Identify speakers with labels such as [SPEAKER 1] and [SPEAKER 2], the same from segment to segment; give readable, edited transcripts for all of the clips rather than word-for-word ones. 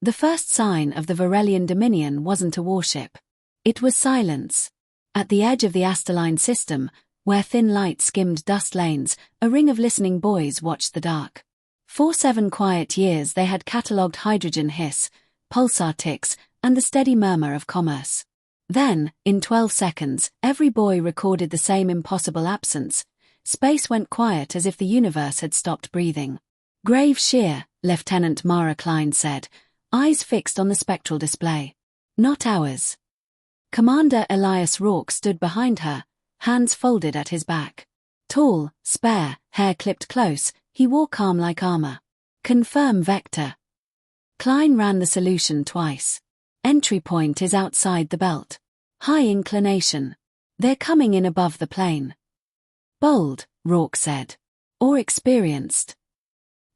[SPEAKER 1] The first sign of the Varelian Dominion wasn't a warship. It was silence. At the edge of the Asterline system, where thin light skimmed dust lanes, a ring of listening boys watched the dark. For 7 quiet years they had catalogued hydrogen hiss, pulsar ticks, and the steady murmur of commerce. Then, in 12 seconds, every boy recorded the same impossible absence. Space went quiet as if the universe had stopped breathing. "Grave shear," Lieutenant Mara Klein said, eyes fixed on the spectral display. "Not ours." Commander Elias Rourke stood behind her, hands folded at his back. Tall, spare, hair clipped close, he wore calm-like armor. "Confirm vector." Klein ran the solution twice. "Entry point is outside the belt. High inclination. They're coming in above the plane." "Bold," Rourke said. "Or experienced."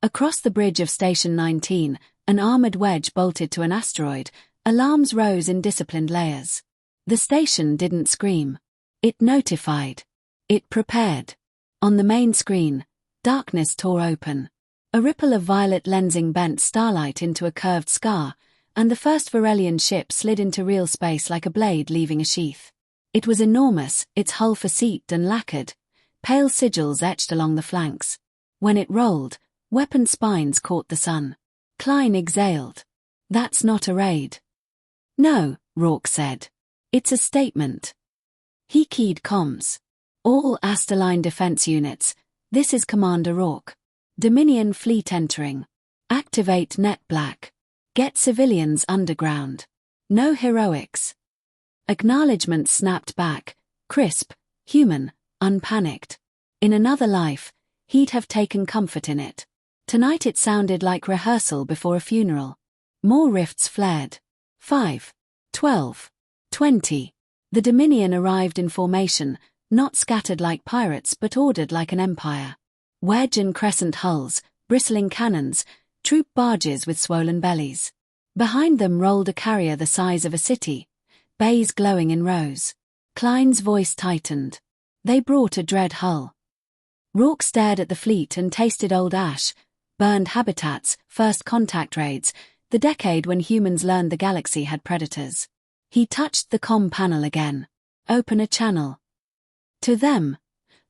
[SPEAKER 1] Across the bridge of Station 19, an armored wedge bolted to an asteroid, alarms rose in disciplined layers. The station didn't scream. It notified. It prepared. On the main screen, darkness tore open. A ripple of violet lensing bent starlight into a curved scar, and the first Varelian ship slid into real space like a blade leaving a sheath. It was enormous, its hull facetted and lacquered, pale sigils etched along the flanks. When it rolled, weapon spines caught the sun. Klein exhaled. "That's not a raid." "No," Rourke said. "It's a statement." He keyed comms. "All Asterline defense units, this is Commander Rourke. Dominion fleet entering. Activate net black. Get civilians underground. No heroics." Acknowledgement snapped back, crisp, human, unpanicked. In another life, he'd have taken comfort in it. Tonight it sounded like rehearsal before a funeral. More rifts flared. 5, 12, 20. The Dominion arrived in formation, not scattered like pirates but ordered like an empire. Wedge and crescent hulls, bristling cannons, troop barges with swollen bellies. Behind them rolled a carrier the size of a city, bays glowing in rows. Klein's voice tightened. They brought a dread hull. Rourke stared at the fleet and tasted old ash, burned habitats, first contact raids, the decade when humans learned the galaxy had predators. He touched the comm panel again. "Open a channel." "To them?"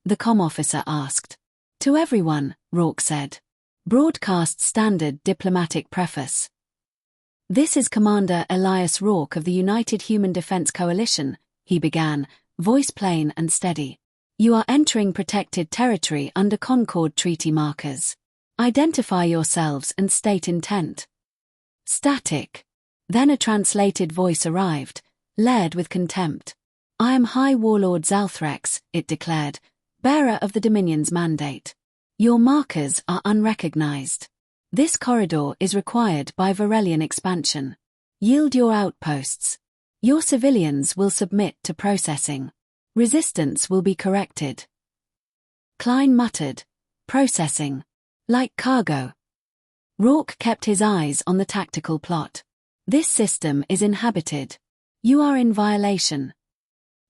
[SPEAKER 1] the comm officer asked. "To everyone," Rourke said. Broadcast standard diplomatic preface. "This is Commander Elias Rourke of the United Human Defense Coalition," he began, voice plain and steady. "You are entering protected territory under Concord Treaty markers. Identify yourselves and state intent." Static. Then a translated voice arrived, layered with contempt. "I am High Warlord Zalthrex," it declared, bearer of the Dominion's mandate. "Your markers are unrecognized. This corridor is required by Varelian expansion. Yield your outposts. Your civilians will submit to processing. Resistance will be corrected." Klein muttered, "Processing. Like cargo." Rourke kept his eyes on the tactical plot. "This system is inhabited. You are in violation."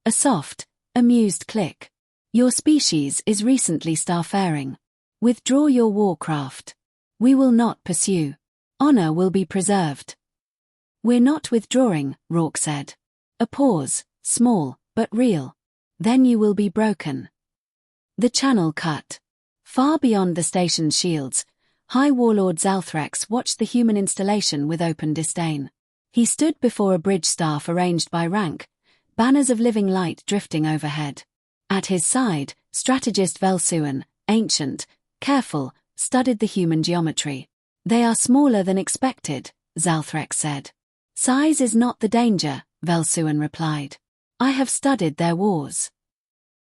[SPEAKER 1] A soft, amused click. "Your species is recently starfaring. Withdraw your warcraft. We will not pursue. Honor will be preserved." "We're not withdrawing," Rourke said. A pause, small, but real. "Then you will be broken." The channel cut. Far beyond the station's shields, High Warlord Zalthrex watched the human installation with open disdain. He stood before a bridge staff arranged by rank, banners of living light drifting overhead. At his side, strategist Velsuan, ancient, careful, studied the human geometry. "They are smaller than expected," Zalthrex said. "Size is not the danger," Velsuan replied. "I have studied their wars."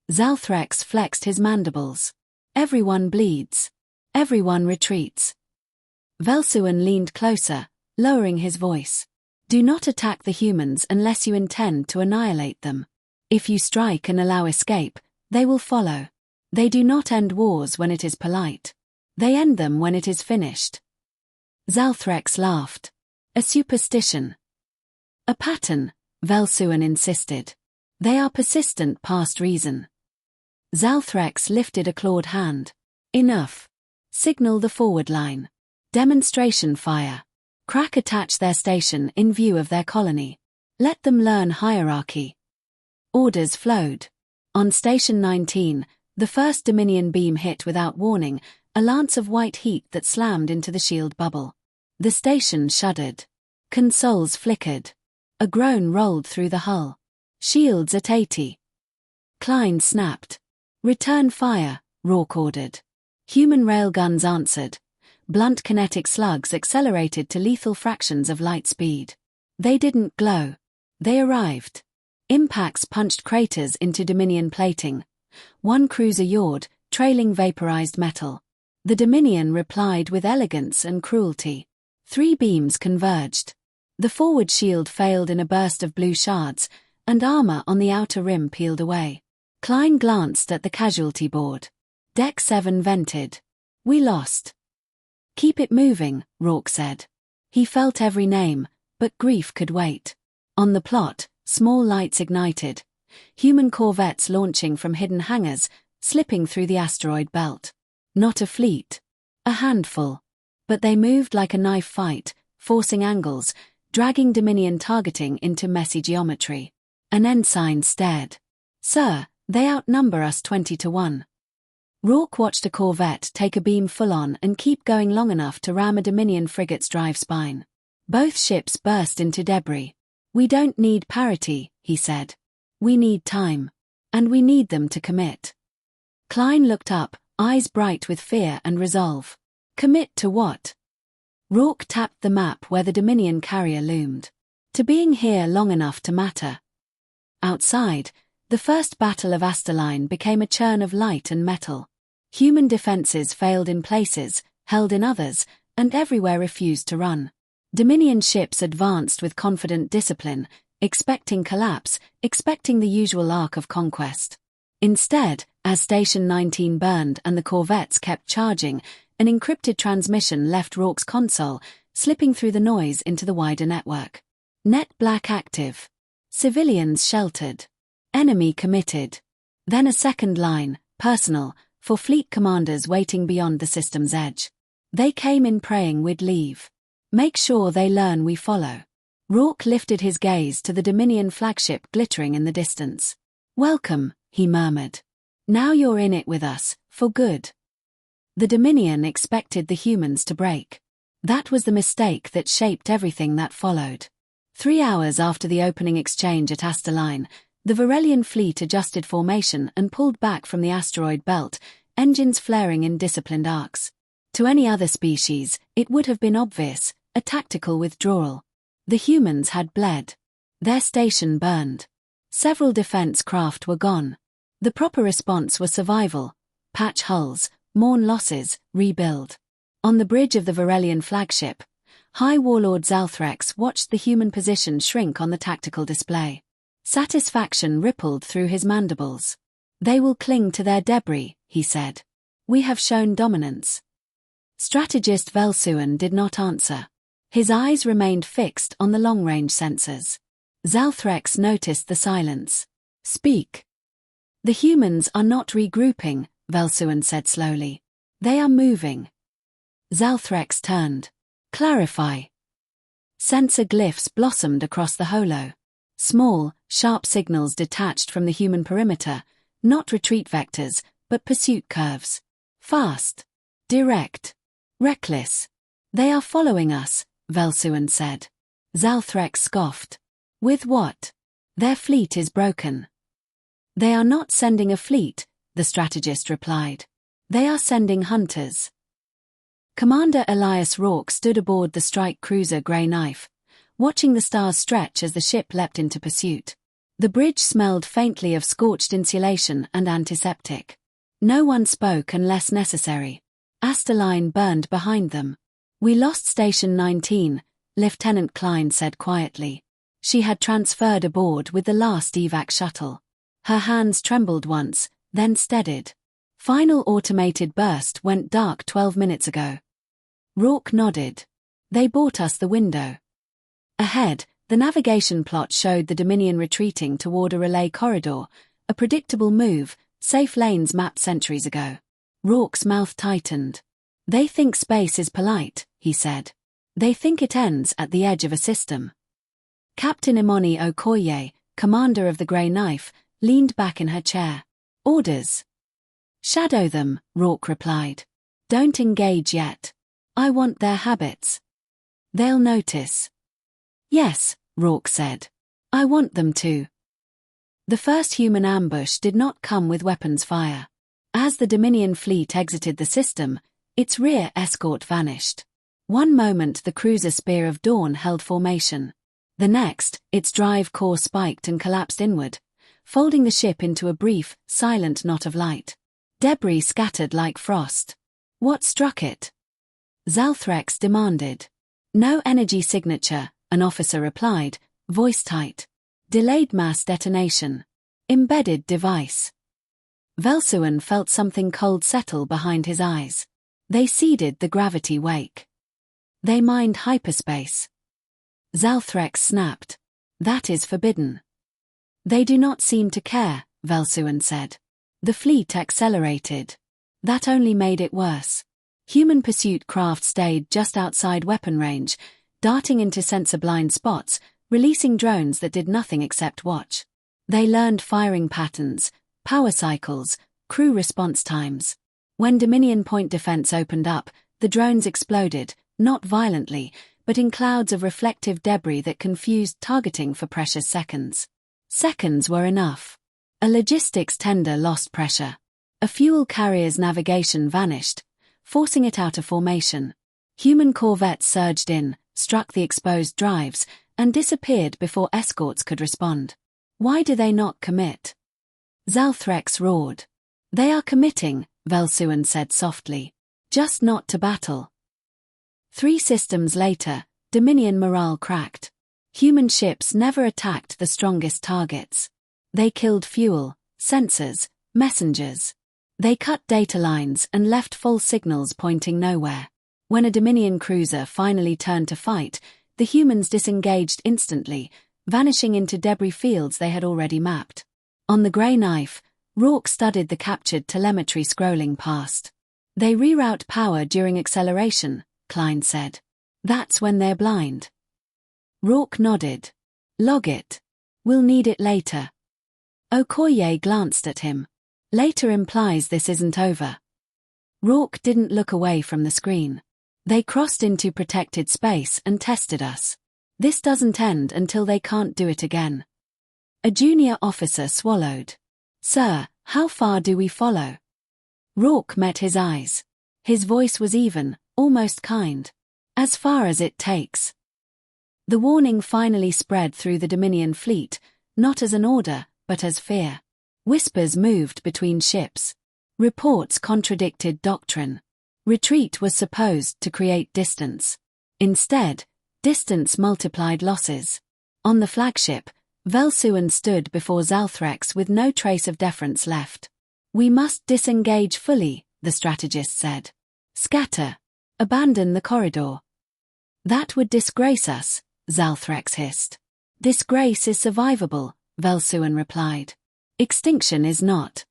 [SPEAKER 1] Zalthrex flexed his mandibles. "Everyone bleeds. Everyone retreats." Velsuan leaned closer, lowering his voice. "Do not attack the humans unless you intend to annihilate them. If you strike and allow escape, they will follow. They do not end wars when it is polite. They end them when it is finished." Zalthrex laughed. "A superstition." "A pattern," Velsuan insisted. "They are persistent past reason." Zalthrex lifted a clawed hand. "Enough. Signal the forward line. Demonstration fire." Crack attach their station in view of their colony. Let them learn hierarchy. Orders flowed. On Station 19, the first Dominion beam hit without warning, a lance of white heat that slammed into the shield bubble. The station shuddered. Consoles flickered. A groan rolled through the hull. Shields at 80. Klein snapped. Return fire, Rourke ordered. Human railguns answered. Blunt kinetic slugs accelerated to lethal fractions of light speed. They didn't glow. They arrived. Impacts punched craters into Dominion plating. One cruiser yawed, trailing vaporized metal. The Dominion replied with elegance and cruelty. 3 beams converged. The forward shield failed in a burst of blue shards, and armor on the outer rim peeled away. Klein glanced at the casualty board. Deck 7 vented. We lost. Keep it moving, Rourke said. He felt every name, but grief could wait. On the plot, small lights ignited. Human corvettes launching from hidden hangars, slipping through the asteroid belt. Not a fleet. A handful. But they moved like a knife fight, forcing angles, dragging Dominion targeting into messy geometry. An ensign stared. Sir, they outnumber us 20-1. Rourke watched a corvette take a beam full-on and keep going long enough to ram a Dominion frigate's drive spine. Both ships burst into debris. We don't need parity, he said. We need time. And we need them to commit. Klein looked up, eyes bright with fear and resolve. Commit to what? Rourke tapped the map where the Dominion carrier loomed. To being here long enough to matter. Outside, the first battle of Asterline became a churn of light and metal. Human defenses failed in places, held in others, and everywhere refused to run. Dominion ships advanced with confident discipline, expecting collapse, expecting the usual arc of conquest. Instead, as Station 19 burned and the corvettes kept charging, an encrypted transmission left Rourke's console, slipping through the noise into the wider network. Net black active. Civilians sheltered. Enemy committed. Then a second line, personal, for fleet commanders waiting beyond the system's edge. They came in praying we'd leave. Make sure they learn we follow. Rourke lifted his gaze to the Dominion flagship glittering in the distance. Welcome, he murmured. Now you're in it with us, for good. The Dominion expected the humans to break. That was the mistake that shaped everything that followed. 3 hours after the opening exchange at Asterline, the Varelian fleet adjusted formation and pulled back from the asteroid belt, engines flaring in disciplined arcs. To any other species, it would have been obvious, a tactical withdrawal. The humans had bled. Their station burned. Several defense craft were gone. The proper response was survival, patch hulls, mourn losses, rebuild. On the bridge of the Varelian flagship, High Warlord Zalthrex watched the human position shrink on the tactical display. Satisfaction rippled through his mandibles. They will cling to their debris, he said. We have shown dominance. Strategist Velsuan did not answer. His eyes remained fixed on the long-range sensors. Zalthrex noticed the silence. Speak. The humans are not regrouping, Velsuan said slowly. They are moving. Zalthrex turned. Clarify. Sensor glyphs blossomed across the holo. Small, sharp signals detached from the human perimeter, not retreat vectors, but pursuit curves. Fast. Direct. Reckless. They are following us, Velsuan said. Zalthrex scoffed. With what? Their fleet is broken. They are not sending a fleet, the strategist replied. They are sending hunters. Commander Elias Rourke stood aboard the strike cruiser Grey Knife, watching the stars stretch as the ship leapt into pursuit. The bridge smelled faintly of scorched insulation and antiseptic. No one spoke unless necessary. Asterline burned behind them. We lost Station 19, Lieutenant Klein said quietly. She had transferred aboard with the last evac shuttle. Her hands trembled once, then steadied. Final automated burst went dark 12 minutes ago. Rourke nodded. They bought us the window. Ahead, the navigation plot showed the Dominion retreating toward a relay corridor, a predictable move, safe lanes mapped centuries ago. Rourke's mouth tightened. They think space is polite, he said. They think it ends at the edge of a system. Captain Imoni Okoye, commander of the Grey Knife, leaned back in her chair. Orders. Shadow them, Rourke replied. Don't engage yet. I want their habits. They'll notice. Yes, Rourke said. I want them to. The first human ambush did not come with weapons fire. As the Dominion fleet exited the system, its rear escort vanished. One moment the cruiser Spear of Dawn held formation. The next, its drive core spiked and collapsed inward, folding the ship into a brief, silent knot of light. Debris scattered like frost. What struck it? Zalthrex demanded. No energy signature, an officer replied, voice tight. Delayed mass detonation. Embedded device. Velsuan felt something cold settle behind his eyes. They seeded the gravity wake. They mined hyperspace. Zalthrex snapped. That is forbidden. They do not seem to care, Velsuan said. The fleet accelerated. That only made it worse. Human pursuit craft stayed just outside weapon range, darting into sensor-blind spots, releasing drones that did nothing except watch. They learned firing patterns, power cycles, crew response times. When Dominion point defense opened up, the drones exploded, not violently, but in clouds of reflective debris that confused targeting for precious seconds. Seconds were enough. A logistics tender lost pressure. A fuel carrier's navigation vanished, forcing it out of formation. Human corvettes surged in, struck the exposed drives, and disappeared before escorts could respond. Why do they not commit? Zalthrex roared. They are committing, Velsuan said softly. Just not to battle. 3 systems later, Dominion morale cracked. Human ships never attacked the strongest targets. They killed fuel, sensors, messengers. They cut data lines and left false signals pointing nowhere. When a Dominion cruiser finally turned to fight, the humans disengaged instantly, vanishing into debris fields they had already mapped. On the Grey Knife, Rourke studied the captured telemetry scrolling past. They reroute power during acceleration, Klein said. That's when they're blind. Rourke nodded. Log it. We'll need it later. Okoye glanced at him. Later implies this isn't over. Rourke didn't look away from the screen. They crossed into protected space and tested us. This doesn't end until they can't do it again. A junior officer swallowed. Sir, how far do we follow? Rourke met his eyes. His voice was even, almost kind. As far as it takes. The warning finally spread through the Dominion fleet, not as an order, but as fear. Whispers moved between ships. Reports contradicted doctrine. Retreat was supposed to create distance. Instead, distance multiplied losses. On the flagship, Velsuan stood before Zalthrex with no trace of deference left. We must disengage fully, the strategist said. Scatter. Abandon the corridor. That would disgrace us, Zalthrex hissed. Disgrace is survivable, Velsuan replied. Extinction is not.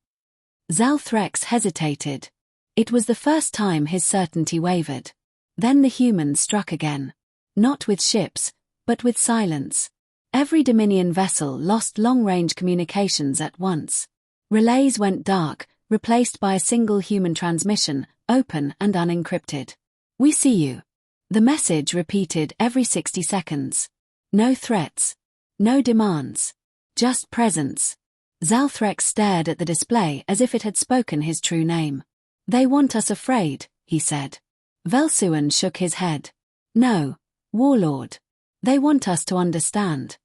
[SPEAKER 1] Zalthrex hesitated. It was the first time his certainty wavered. Then the humans struck again. Not with ships, but with silence. Every Dominion vessel lost long-range communications at once. Relays went dark, replaced by a single human transmission, open and unencrypted. We see you. The message repeated every 60 seconds. No threats. No demands. Just presence. Zalthrex stared at the display as if it had spoken his true name. They want us afraid, he said. Velsuan shook his head. No, Warlord. They want us to understand.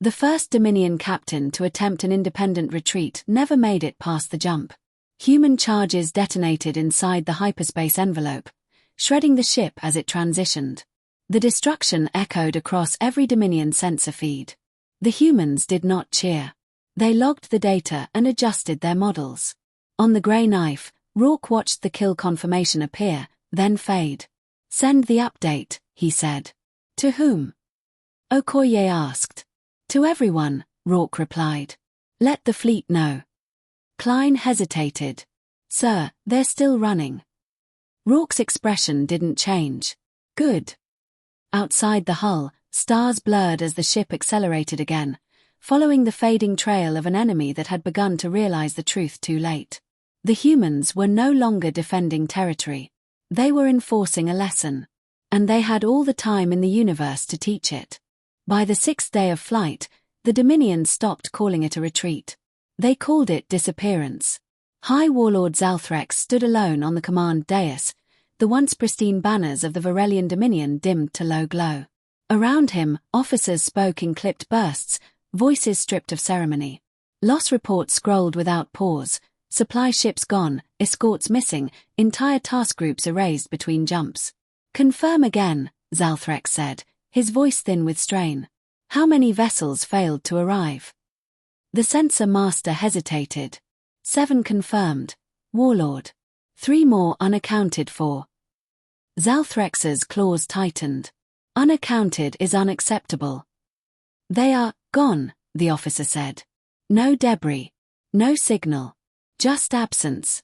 [SPEAKER 1] The first Dominion captain to attempt an independent retreat never made it past the jump. Human charges detonated inside the hyperspace envelope, shredding the ship as it transitioned. The destruction echoed across every Dominion sensor feed. The humans did not cheer. They logged the data and adjusted their models. On the Grey Knife, Rourke watched the kill confirmation appear, then fade. Send the update, he said. To whom? Okoye asked. To everyone, Rourke replied. Let the fleet know. Klein hesitated. Sir, they're still running. Rourke's expression didn't change. Good. Outside the hull, stars blurred as the ship accelerated again, following the fading trail of an enemy that had begun to realize the truth too late. The humans were no longer defending territory. They were enforcing a lesson. And they had all the time in the universe to teach it. By the 6th day of flight, the Dominions stopped calling it a retreat. They called it disappearance. High Warlord Zalthrex stood alone on the command dais, the once pristine banners of the Varelian Dominion dimmed to low glow. Around him, officers spoke in clipped bursts, voices stripped of ceremony. Loss reports scrolled without pause, supply ships gone, escorts missing, entire task groups erased between jumps. Confirm again, Zalthrex said, his voice thin with strain. How many vessels failed to arrive? The sensor master hesitated. 7 confirmed. Warlord. 3 more unaccounted for. Zalthrex's claws tightened. Unaccounted is unacceptable. They are gone, the officer said. No debris. No signal. Just absence.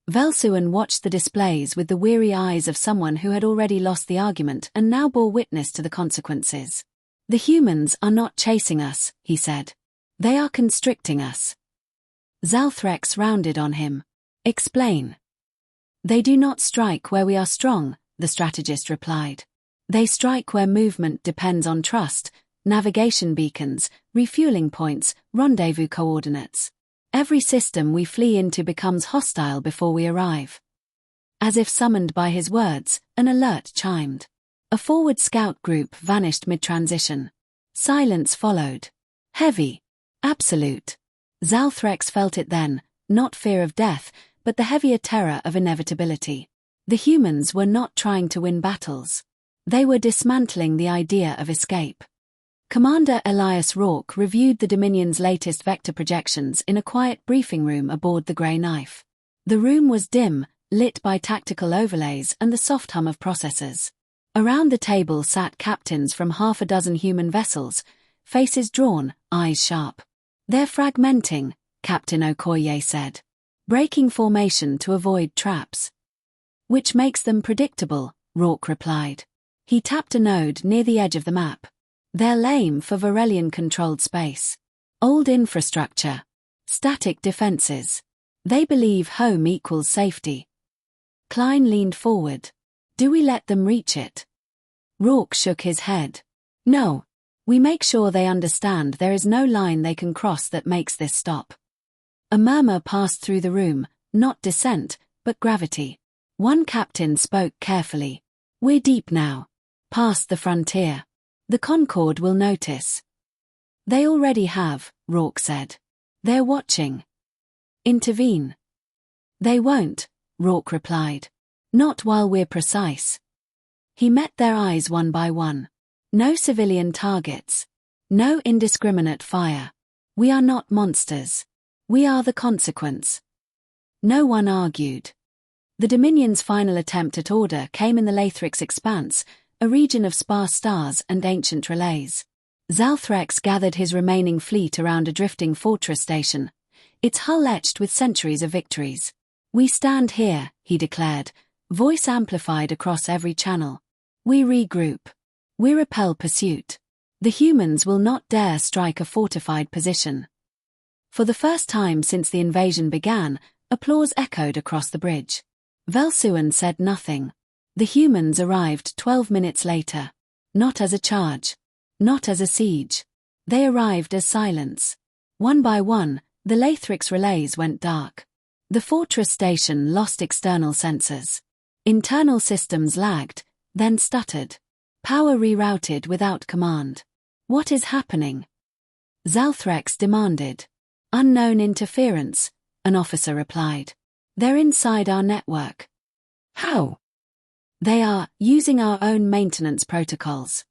[SPEAKER 1] Velsuan watched the displays with the weary eyes of someone who had already lost the argument and now bore witness to the consequences. The humans are not chasing us, he said. They are constricting us. Zalthrex rounded on him. Explain. They do not strike where we are strong, the strategist replied. They strike where movement depends on trust, navigation beacons, refueling points, rendezvous coordinates. Every system we flee into becomes hostile before we arrive. As if summoned by his words, an alert chimed. A forward scout group vanished mid-transition. Silence followed. Heavy. Absolute. Zalthrex felt it then, not fear of death, but the heavier terror of inevitability. The humans were not trying to win battles. They were dismantling the idea of escape. Commander Elias Rourke reviewed the Dominion's latest vector projections in a quiet briefing room aboard the Grey Knife. The room was dim, lit by tactical overlays and the soft hum of processors. Around the table sat captains from half a dozen human vessels, faces drawn, eyes sharp. They're fragmenting, Captain Okoye said. Breaking formation to avoid traps. Which makes them predictable, Rourke replied. He tapped a node near the edge of the map. They're lame for Varelian-controlled space. Old infrastructure. Static defenses. They believe home equals safety. Klein leaned forward. Do we let them reach it? Rourke shook his head. No. We make sure they understand there is no line they can cross that makes this stop. A murmur passed through the room, not dissent, but gravity. One captain spoke carefully. We're deep now. Past the frontier. The Concord will notice. They already have, Rourke said. They're watching. Intervene. They won't, Rourke replied. Not while we're precise. He met their eyes one by one. No civilian targets. No indiscriminate fire. We are not monsters. We are the consequence. No one argued. The Dominion's final attempt at order came in the Lathrix Expanse, a region of sparse stars and ancient relays. Zalthrex gathered his remaining fleet around a drifting fortress station, its hull etched with centuries of victories. We stand here, he declared, voice amplified across every channel. We regroup. We repel pursuit. The humans will not dare strike a fortified position. For the first time since the invasion began, applause echoed across the bridge. Velsuan said nothing. The humans arrived 12 minutes later. Not as a charge. Not as a siege. They arrived as silence. One by one, the Lathrix relays went dark. The fortress station lost external sensors. Internal systems lagged, then stuttered. Power rerouted without command. What is happening? Zalthrex demanded. Unknown interference, an officer replied. They're inside our network. How? They are using our own maintenance protocols.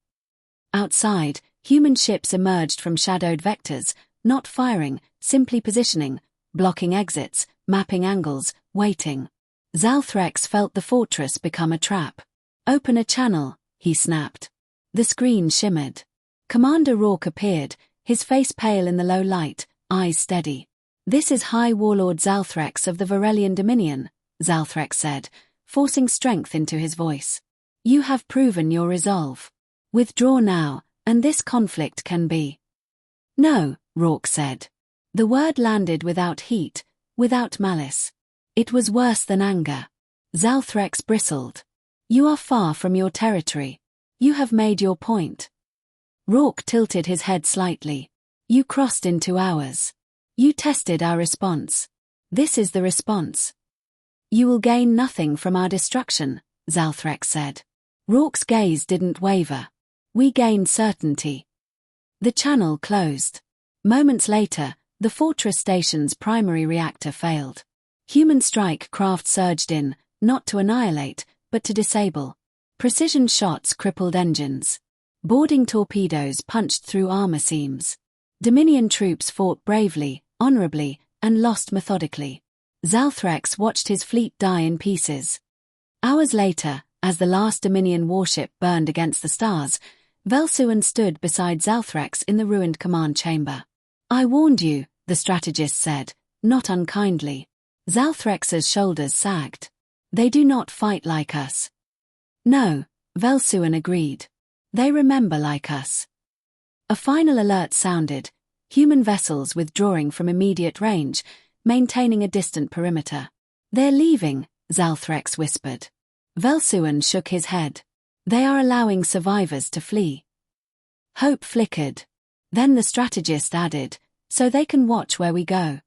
[SPEAKER 1] Outside, human ships emerged from shadowed vectors, not firing, simply positioning, blocking exits, mapping angles, waiting. Zalthrex felt the fortress become a trap. Open a channel, he snapped. The screen shimmered. Commander Rourke appeared, his face pale in the low light, eyes steady. This is High Warlord Zalthrex of the Varelian Dominion, Zalthrex said, forcing strength into his voice. You have proven your resolve. Withdraw now, and this conflict can be. No, Rourke said. The word landed without heat, without malice. It was worse than anger. Zalthrex bristled. You are far from your territory. You have made your point. Rourke tilted his head slightly. You crossed into ours. You tested our response. This is the response. You will gain nothing from our destruction, Zalthrex said. Rourke's gaze didn't waver. We gained certainty. The channel closed. Moments later, the fortress station's primary reactor failed. Human strike craft surged in, not to annihilate, but to disable. Precision shots crippled engines. Boarding torpedoes punched through armor seams. Dominion troops fought bravely, honorably, and lost methodically. Zalthrex watched his fleet die in pieces. Hours later, as the last Dominion warship burned against the stars, Velsuan stood beside Zalthrex in the ruined command chamber. I warned you, the strategist said, not unkindly. Zalthrex's shoulders sagged. They do not fight like us. No, Velsuan agreed. They remember like us. A final alert sounded, human vessels withdrawing from immediate range, maintaining a distant perimeter. They're leaving, Zalthrex whispered. Velsuan shook his head. They are allowing survivors to flee. Hope flickered. Then the strategist added, so they can watch where we go.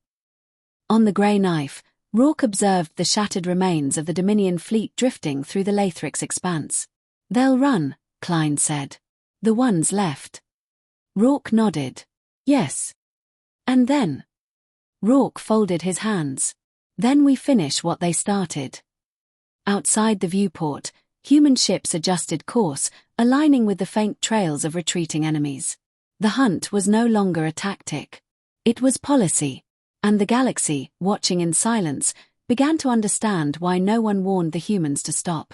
[SPEAKER 1] On the grey knife, Rourke observed the shattered remains of the Dominion fleet drifting through the Lathrix expanse. They'll run, Klein said. The ones left. Rourke nodded. Yes. And then? Rourke folded his hands. Then we finish what they started. Outside the viewport, human ships adjusted course, aligning with the faint trails of retreating enemies. The hunt was no longer a tactic. It was policy. And the galaxy, watching in silence, began to understand why no one warned the humans to stop.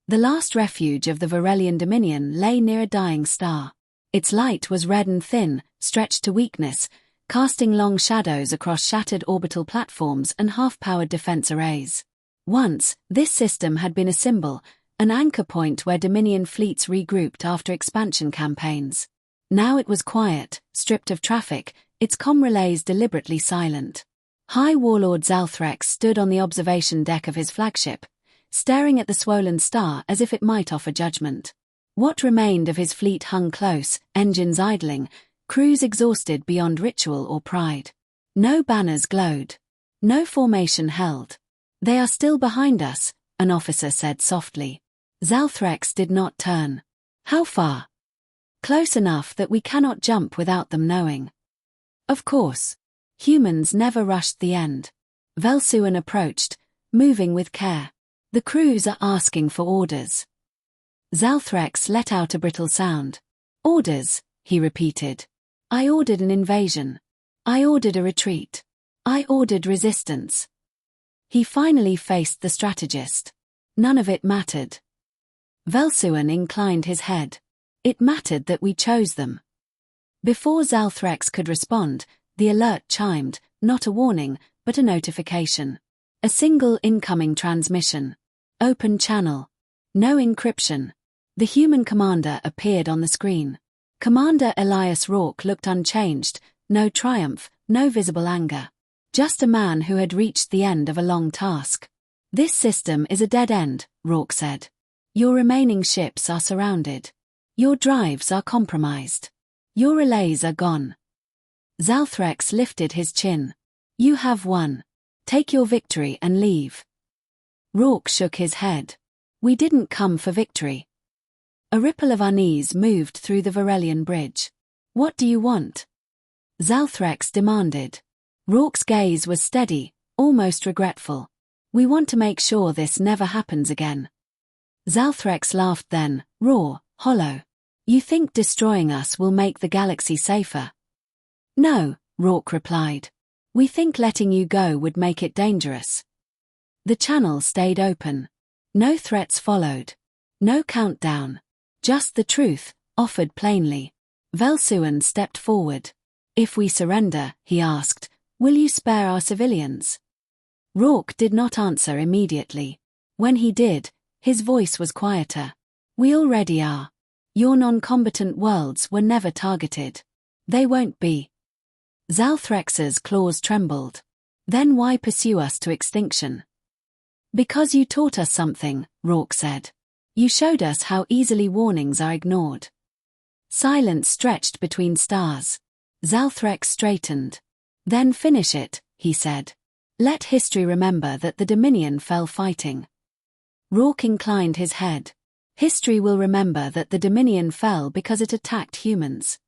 [SPEAKER 1] The last refuge of the Varelian Dominion lay near a dying star. Its light was red and thin, stretched to weakness, casting long shadows across shattered orbital platforms and half-powered defense arrays. Once, this system had been a symbol, an anchor point where Dominion fleets regrouped after expansion campaigns. Now it was quiet, stripped of traffic, its comm relays deliberately silent. High Warlord Zalthrex stood on the observation deck of his flagship, staring at the swollen star as if it might offer judgment. What remained of his fleet hung close, engines idling, crews exhausted beyond ritual or pride. No banners glowed. No formation held. They are still behind us, an officer said softly. Zalthrex did not turn. How far? Close enough that we cannot jump without them knowing. Of course. Humans never rushed the end. Velsuan approached, moving with care. The crews are asking for orders. Zalthrex let out a brittle sound. Orders, he repeated. I ordered an invasion. I ordered a retreat. I ordered resistance. He finally faced the strategist. None of it mattered. Velsuan inclined his head. It mattered that we chose them. Before Zalthrex could respond, the alert chimed, not a warning, but a notification. A single incoming transmission. Open channel. No encryption. The human commander appeared on the screen. Commander Elias Rourke looked unchanged, no triumph, no visible anger. Just a man who had reached the end of a long task. This system is a dead end, Rourke said. Your remaining ships are surrounded. Your drives are compromised. Your relays are gone. Zalthrex lifted his chin. You have won. Take your victory and leave. Rourke shook his head. We didn't come for victory. A ripple of unease moved through the Varelian bridge. What do you want? Zalthrex demanded. Rourke's gaze was steady, almost regretful. We want to make sure this never happens again. Zalthrex laughed then, raw, hollow. You think destroying us will make the galaxy safer? No, Rourke replied. We think letting you go would make it dangerous. The channel stayed open. No threats followed. No countdown. Just the truth, offered plainly. Velsuan stepped forward. If we surrender, he asked, will you spare our civilians? Rourke did not answer immediately. When he did, his voice was quieter. We already are. Your non-combatant worlds were never targeted. They won't be. Zalthrex's claws trembled. Then why pursue us to extinction? Because you taught us something, Rourke said. You showed us how easily warnings are ignored. Silence stretched between stars. Zalthrex straightened. Then finish it, he said. Let history remember that the Dominion fell fighting. Rourke inclined his head. History will remember that the Dominion fell because it attacked humans.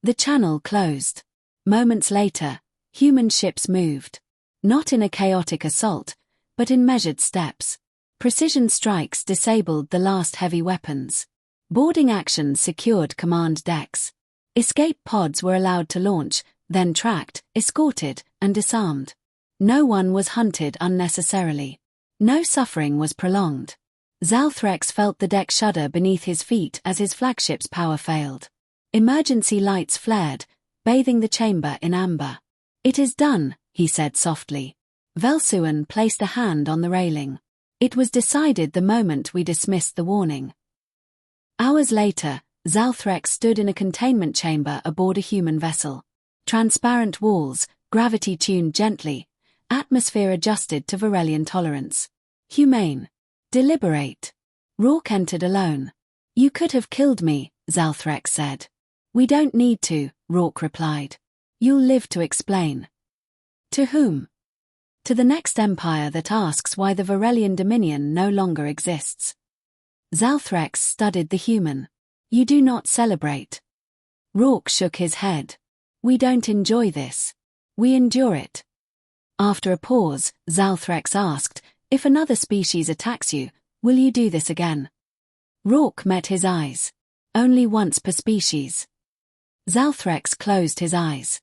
[SPEAKER 1] The channel closed. Moments later, human ships moved. Not in a chaotic assault, but in measured steps. Precision strikes disabled the last heavy weapons. Boarding actions secured command decks. Escape pods were allowed to launch, then tracked, escorted, and disarmed. No one was hunted unnecessarily. No suffering was prolonged. Zalthrex felt the deck shudder beneath his feet as his flagship's power failed. Emergency lights flared, bathing the chamber in amber. It is done, he said softly. Velsuan placed a hand on the railing. It was decided the moment we dismissed the warning. Hours later, Zalthrex stood in a containment chamber aboard a human vessel. Transparent walls, gravity tuned gently, atmosphere adjusted to Varelian tolerance. Humane. Deliberate. Rourke entered alone. You could have killed me, Zalthrex said. We don't need to, Rourke replied. You'll live to explain. To whom? To the next empire that asks why the Varelian Dominion no longer exists. Zalthrex studied the human. You do not celebrate. Rourke shook his head. We don't enjoy this. We endure it. After a pause, Zalthrex asked, if another species attacks you, will you do this again? Rourke met his eyes. Only once per species. Zalthrex closed his eyes.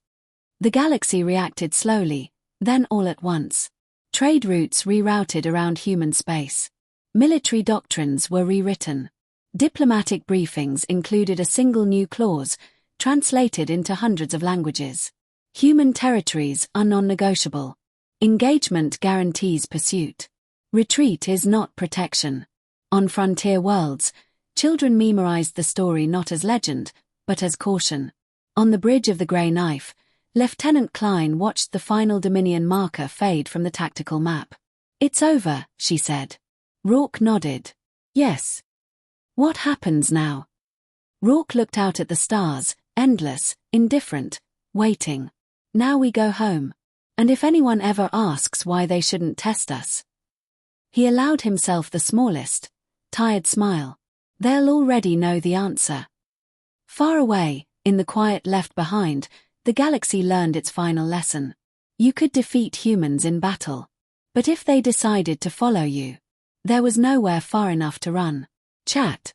[SPEAKER 1] The galaxy reacted slowly, then all at once. Trade routes rerouted around human space. Military doctrines were rewritten. Diplomatic briefings included a single new clause, translated into hundreds of languages. Human territories are non-negotiable. Engagement guarantees pursuit. Retreat is not protection. On frontier worlds, children memorized the story not as legend, but as caution. On the bridge of the Grey Knife, Lieutenant Klein watched the final Dominion marker fade from the tactical map. It's over, she said. Rourke nodded. Yes. What happens now? Rourke looked out at the stars, endless, indifferent, waiting. Now we go home. And if anyone ever asks why they shouldn't test us. He allowed himself the smallest, tired smile. They'll already know the answer. Far away, in the quiet left behind, the galaxy learned its final lesson. You could defeat humans in battle. But if they decided to follow you, there was nowhere far enough to run. Chat.